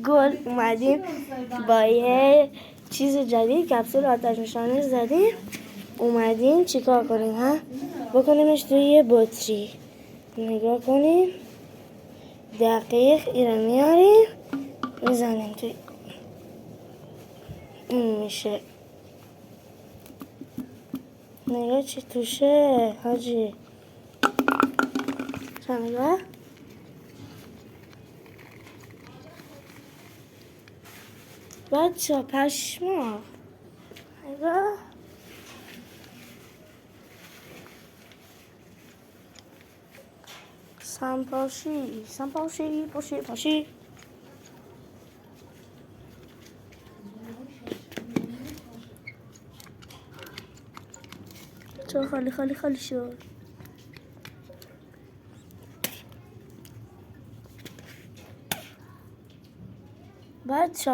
گل اومدیم با یه چیز جدید، کپسول آتش نشانی زدیم، اومدیم چیکار کنیم ها؟ بکنیمش توی یه بطری. نگاه کنیم دقیق اینو میاریم میزنیم توی این میشه. نگاه چی توشه حاجی. نگاه بچه پشما. نگاه سنپاشی پاشی. چه خالی شد. بچه